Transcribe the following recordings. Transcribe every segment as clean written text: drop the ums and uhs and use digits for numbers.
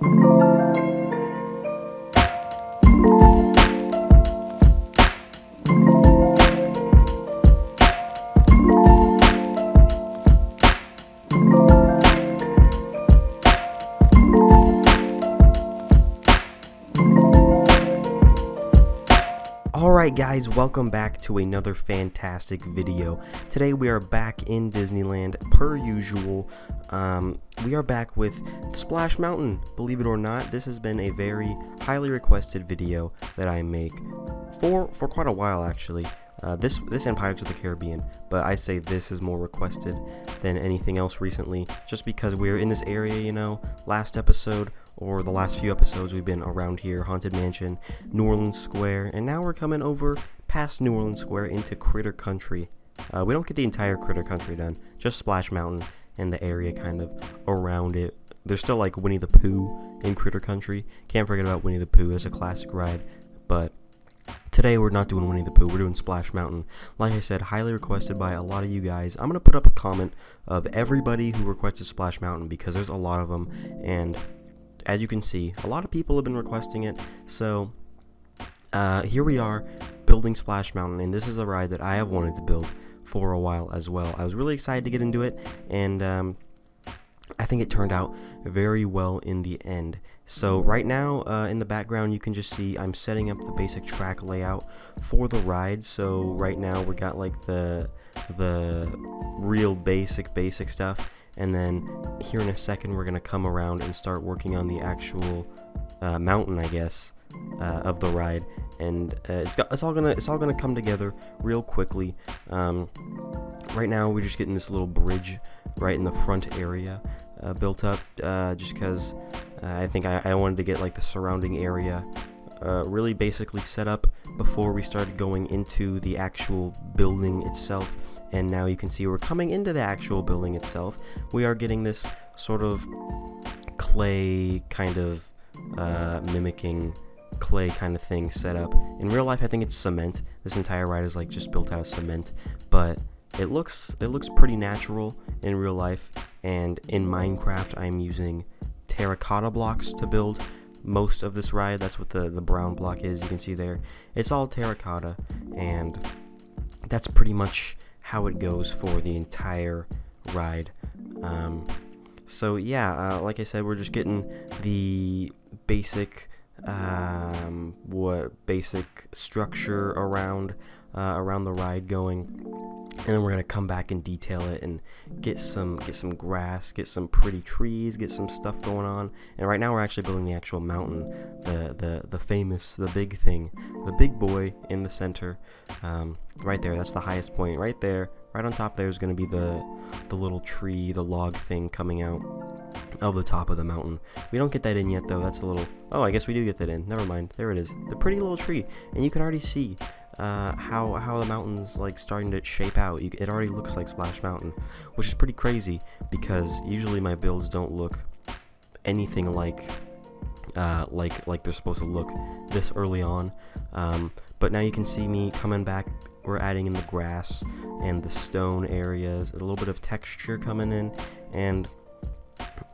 Alright guys, welcome back to another fantastic video. Today we are back in Disneyland per usual. We are back with Splash Mountain. Believe it or not, this has been a very highly requested video that I make for quite a while actually. This and Pirates of the Caribbean, but I say this is more requested than anything else recently, just because we're in this area, you know. Last episode, or the last few episodes, we've been around here, Haunted Mansion, New Orleans Square, and now we're coming over past New Orleans Square into Critter Country. We don't get the entire Critter Country done, just Splash Mountain and the area kind of around it. There's still like Winnie the Pooh in Critter Country. Can't forget about Winnie the Pooh, it's a classic ride, but today we're not doing Winnie the Pooh, we're doing Splash Mountain. Like I said, highly requested by a lot of you guys. I'm going to put up a comment of everybody who requested Splash Mountain because there's a lot of them, and as you can see, a lot of people have been requesting it. So here we are building Splash Mountain, and this is a ride that I have wanted to build for a while as well. I was really excited to get into it, and I think it turned out very well in the end. So right now in the background you can just see I'm setting up the basic track layout for the ride. So right now we got like the real basic stuff, and then here in a second we're gonna come around and start working on the actual mountain, I guess, of the ride, and it's all gonna come together real quickly. Right now we're just getting this little bridge right in the front area built up, just because I think I wanted to get like the surrounding area really basically set up before we started going into the actual building itself. And now you can see we're coming into the actual building itself. We are getting this sort of clay kind of mimicking clay kind of thing set up. In real life I think it's cement. This entire ride is like just built out of cement, but it looks pretty natural in real life. And in Minecraft I'm using terracotta blocks to build most of this ride. That's what the brown block is, you can see there. It's all terracotta, and that's pretty much how it goes for the entire ride. So yeah, like I said, we're just getting the basic basic structure around the ride going, and then we're gonna come back and detail it and get some grass, get some pretty trees, get some stuff going on. And right now we're actually building the actual mountain, the famous, the big thing, the big boy in the center, right there. That's the highest point right there. Right on top there is going to be the little tree, the log thing coming out of the top of the mountain. We don't get that in yet though. That's a little, oh, I guess we do get that in, never mind. There it is, the pretty little tree, and you can already see how the mountain's like starting to shape out. It already looks like Splash Mountain, which is pretty crazy because usually my builds don't look anything like they're supposed to look this early on. But now you can see me coming back. We're adding in the grass and the stone areas, a little bit of texture coming in, and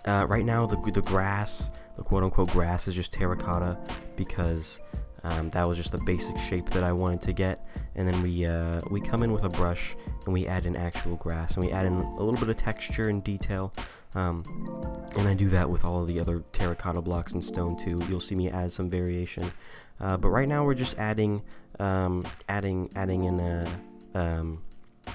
right now the grass, the quote-unquote grass, is just terracotta because that was just the basic shape that I wanted to get. And then we come in with a brush and we add in actual grass, and we add in a little bit of texture and detail, and I do that with all of the other terracotta blocks and stone too. You'll see me add some variation, but right now we're just adding in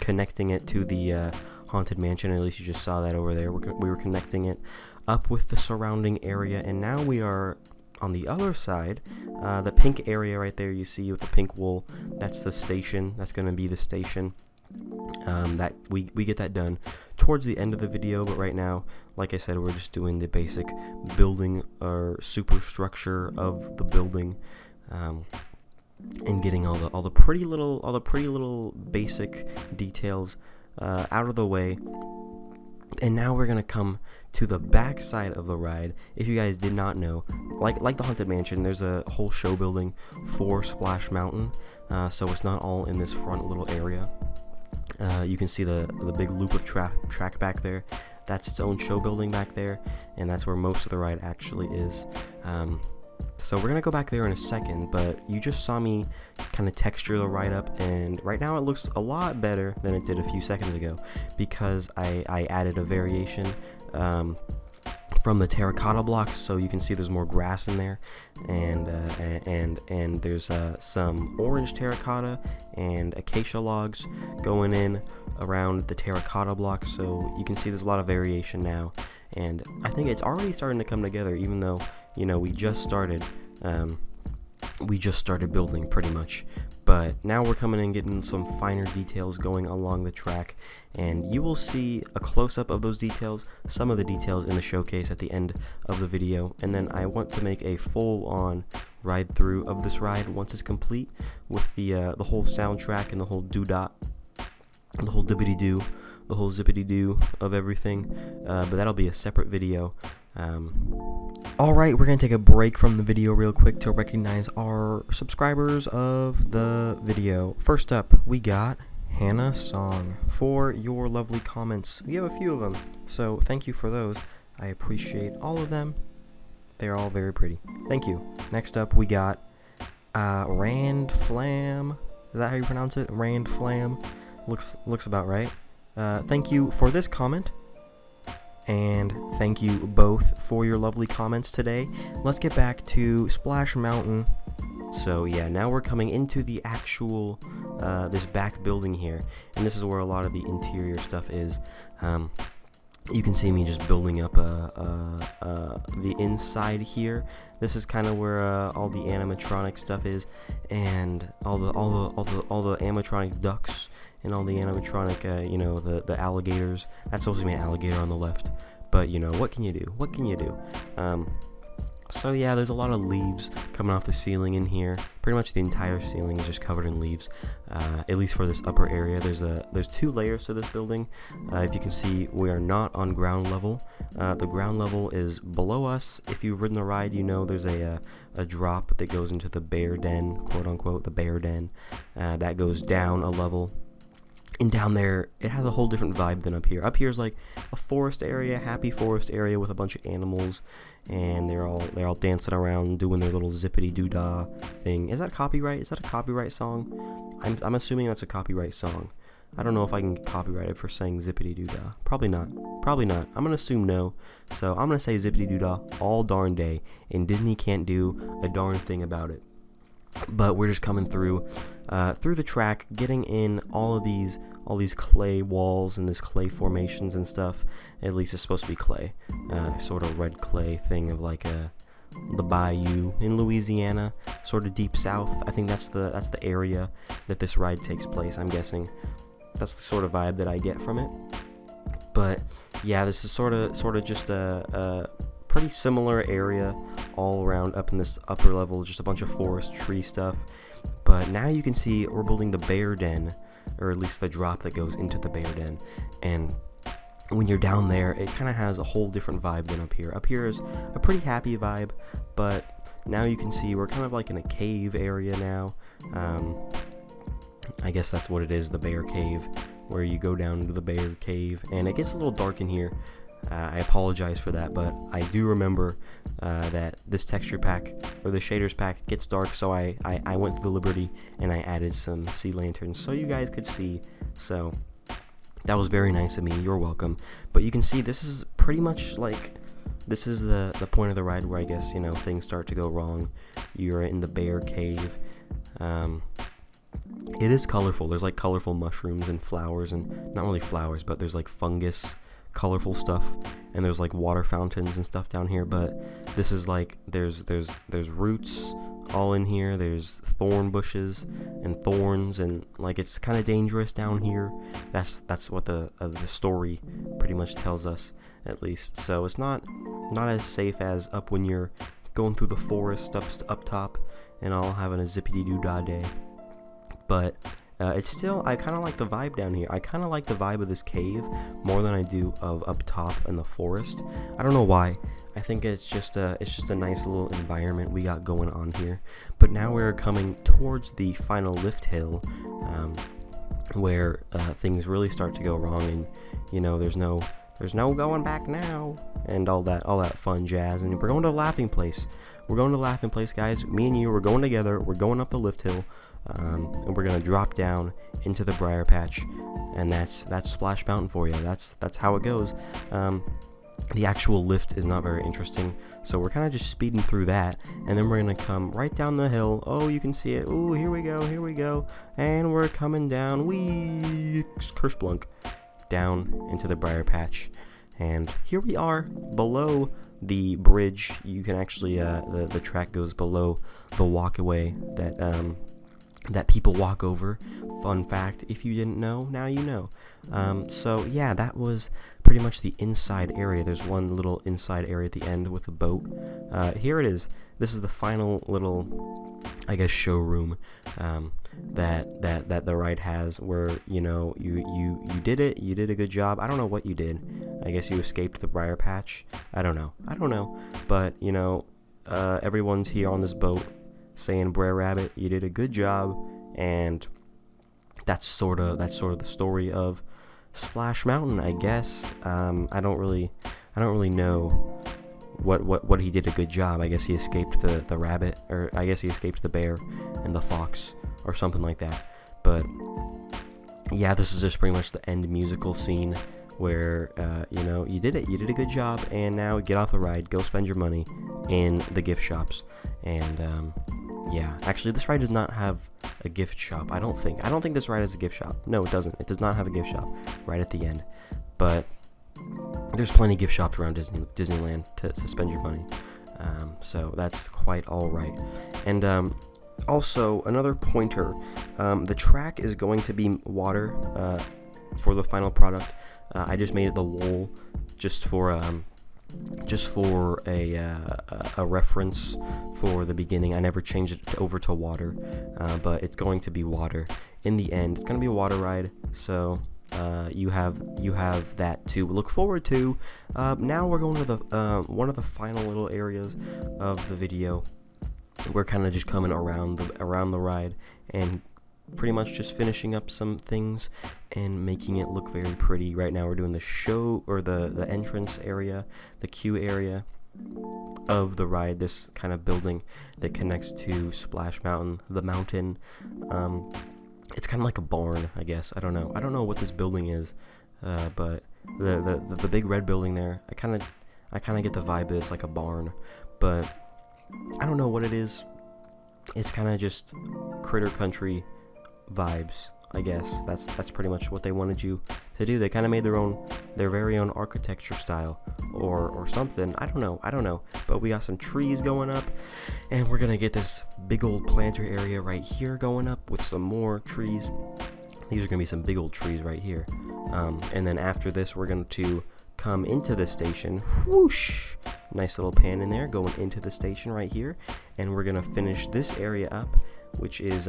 connecting it to the Haunted Mansion. At least you just saw that over there. We were connecting it up with the surrounding area, and now we are on the other side. The pink area right there you see with the pink wool, that's the station. That's going to be the station. That we get that done towards the end of the video, but right now, like I said, we're just doing the basic building or superstructure of the building, and getting all the pretty little basic details out of the way. And now we're gonna come to the back side of the ride. If you guys did not know, like the Haunted Mansion, there's a whole show building for Splash Mountain, so it's not all in this front little area. You can see the big loop of track back there. That's its own show building back there, and that's where most of the ride actually is. So we're gonna go back there in a second, but you just saw me kind of texture the ride up, and right now it looks a lot better than it did a few seconds ago, because I added a variation from the terracotta blocks, so you can see there's more grass in there, and there's some orange terracotta and acacia logs going in around the terracotta blocks, so you can see there's a lot of variation now, and I think it's already starting to come together, even though, you know, we just started building pretty much. But now we're coming in getting some finer details going along the track, and you will see a close-up of those details, some of the details in the showcase at the end of the video, and then I want to make a full-on ride through of this ride once it's complete, with the whole soundtrack and the whole doo-dot, the whole dippity-doo, the whole zippity-doo of everything, but that'll be a separate video. Alright, we're going to take a break from the video real quick to recognize our subscribers of the video. First up, we got Hannah Song for your lovely comments. We have a few of them, so thank you for those. I appreciate all of them. They're all very pretty. Thank you. Next up, we got Rand Flam. Is that how you pronounce it? Rand Flam. Looks about right. Thank you for this comment. And thank you both for your lovely comments today. Let's get back to Splash Mountain. So yeah, now we're coming into the actual, this back building here. And this is where a lot of the interior stuff is. You can see me just building up the inside here. This is kind of where all the animatronic stuff is, and all the animatronic ducks and all the animatronic, you know, the alligators. That's supposed to be an alligator on the left, but you know, what can you do? What can you do? So yeah, there's a lot of leaves coming off the ceiling in here. Pretty much the entire ceiling is just covered in leaves, at least for this upper area. There's two layers to this building. If you can see, we are not on ground level. The ground level is below us. If you've ridden the ride, you know there's a drop that goes into the bear den, quote unquote, the bear den, that goes down a level. And down there, it has a whole different vibe than up here. Up here is like a forest area, happy forest area with a bunch of animals, and they're all dancing around doing their little zippity doo dah thing. Is that copyright? Is that a copyright song? I'm assuming that's a copyright song. I don't know if I can get copyrighted for saying zippity doo dah. Probably not. Probably not. I'm gonna assume no. So I'm gonna say zippity doo dah all darn day, and Disney can't do a darn thing about it. But we're just coming through the track, getting in all these clay walls and this clay formations and stuff. At least it's supposed to be clay, sort of red clay thing of like the bayou in Louisiana, sort of deep south. I think that's the area that this ride takes place. I'm guessing that's the sort of vibe that I get from it. But yeah, this is sort of just a pretty similar area all around up in this upper level, just a bunch of forest tree stuff. But now you can see we're building the bear den, or at least the drop that goes into the bear den, and when you're down there, it kind of has a whole different vibe than up here. Up here is a pretty happy vibe, but now you can see we're kind of like in a cave area now. I guess that's what it is, the bear cave, where you go down into the bear cave, and it gets a little dark in here. I apologize for that, but I do remember that this texture pack, or the shaders pack, gets dark, so I went to the liberty and I added some sea lanterns so you guys could see. So that was very nice of me, you're welcome. But you can see this is pretty much like, this is the point of the ride where I guess, you know, things start to go wrong. You're in the bear cave. It is colorful. There's like colorful mushrooms and flowers, and not really flowers, but there's like fungus, colorful stuff, and there's like water fountains and stuff down here. But this is like there's roots all in here. There's thorn bushes and thorns, and like it's kind of dangerous down here. That's what the story pretty much tells us, at least. So it's not as safe as up when you're going through the forest up top and all having a zippity doo dah day. But it's still, I kind of like the vibe down here. I kind of like the vibe of this cave more than I do of up top in the forest. I don't know why. I think it's just a nice little environment we got going on here. But now we're coming towards the final lift hill. where things really start to go wrong, and there's no going back now, and all that fun jazz. And we're going to the laughing place. We're going to the laughing place, guys. Me and you, we're going together. We're going up the lift hill, and we're gonna drop down into the briar patch, and that's Splash Mountain for you. That's how it goes. The actual lift is not very interesting, so we're kind of just speeding through that, and then we're gonna come right down the hill. Oh, you can see it. Ooh, here we go, and we're coming down. Wee, kerplunk, down into the briar patch, and here we are below the bridge. You can actually the track goes below the walkway that people walk over. Fun fact, if you didn't know, now you know. So yeah, that was pretty much the inside area. There's one little inside area at the end with a boat. Here it is. This is the final little, I guess, showroom that the ride has, where you did it. You did a good job. I don't know what you did. I guess you escaped the briar patch. I don't know. But everyone's here on this boat saying, "Brer Rabbit, you did a good job," and that's sort of the story of Splash Mountain, I guess. I don't really know what he did a good job. I guess he escaped the rabbit, or I guess he escaped the bear and the fox, or something like that. But yeah, this is just pretty much the end musical scene where you did it. You did a good job, and now get off the ride, go spend your money in the gift shops. And yeah, actually, this ride does not have a gift shop. I don't think this ride has a gift shop. No, it doesn't. It does not have a gift shop right at the end. But there's plenty of gift shops around Disneyland to spend your money. So that's quite all right. And also, another pointer, the track is going to be water for the final product. I just made it the wool just for a reference for the beginning. I never changed it over to water, but it's going to be water in the end. It's going to be a water ride, so you have that to look forward to. Now we're going to the one of the final little areas of the video. We're kind of just coming around the ride and pretty much just finishing up some things and making it look very pretty. Right now we're doing the show, or the entrance area, the queue area of the ride, this kind of building that connects to Splash Mountain, the mountain. It's kind of like a barn, I guess. I don't know what this building is, but the big red building there, I kind of get the vibe that it's like a barn, but I don't know what it is. It's kind of just Critter Country vibes, I guess. That's pretty much what they wanted you to do. They kind of made their very own architecture style, or something. I don't know. But we got some trees going up, and we're gonna get this big old planter area right here going up with some more trees. These are gonna be some big old trees right here. And then after this, we're going to come into the station. Whoosh! Nice little pan in there, going into the station right here, and we're gonna finish this area up, which is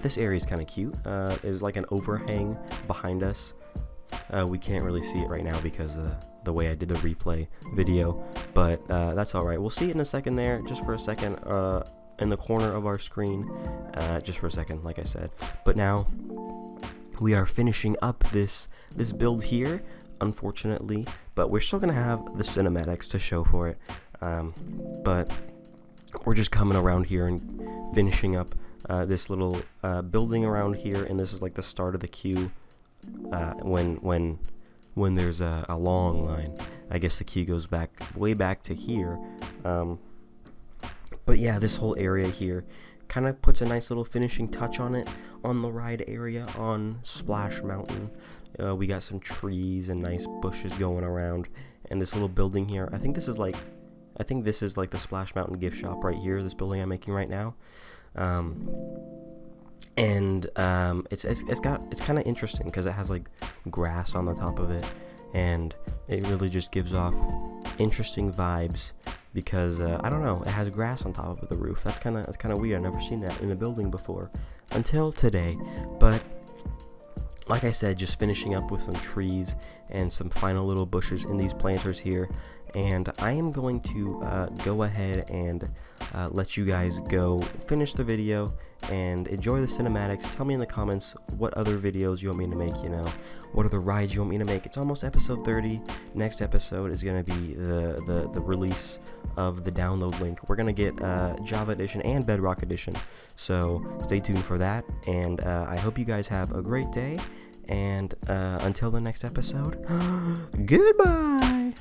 this area is kind of cute. There's like an overhang behind us. We can't really see it right now because the way I did the replay video, but that's all right. We'll see it in a second there, just for a second, in the corner of our screen, just for a second, like I said. But now we are finishing up this build here, unfortunately, but we're still gonna have the cinematics to show for it. But we're just coming around here and finishing up this little building around here, and this is like the start of the queue. When there's a long line, I guess the queue goes way back to here. But yeah, this whole area here kind of puts a nice little finishing touch on it, on the ride area on Splash Mountain. We got some trees and nice bushes going around, and this little building here. I think this is like the Splash Mountain gift shop right here. This building I'm making right now. It's kind of interesting because it has like grass on the top of it, and it really just gives off interesting vibes because I don't know, it has grass on top of the roof. That's kind of weird. I've never seen that in a building before until today. But like I said, just finishing up with some trees and some final little bushes in these planters here. And I am going to go ahead and let you guys go finish the video and enjoy the cinematics. Tell me in the comments what other videos you want me to make, what other rides you want me to make. It's almost episode 30. Next episode is going to be the release of the download link. We're going to get Java Edition and Bedrock Edition, so stay tuned for that. And I hope you guys have a great day, and until the next episode, goodbye!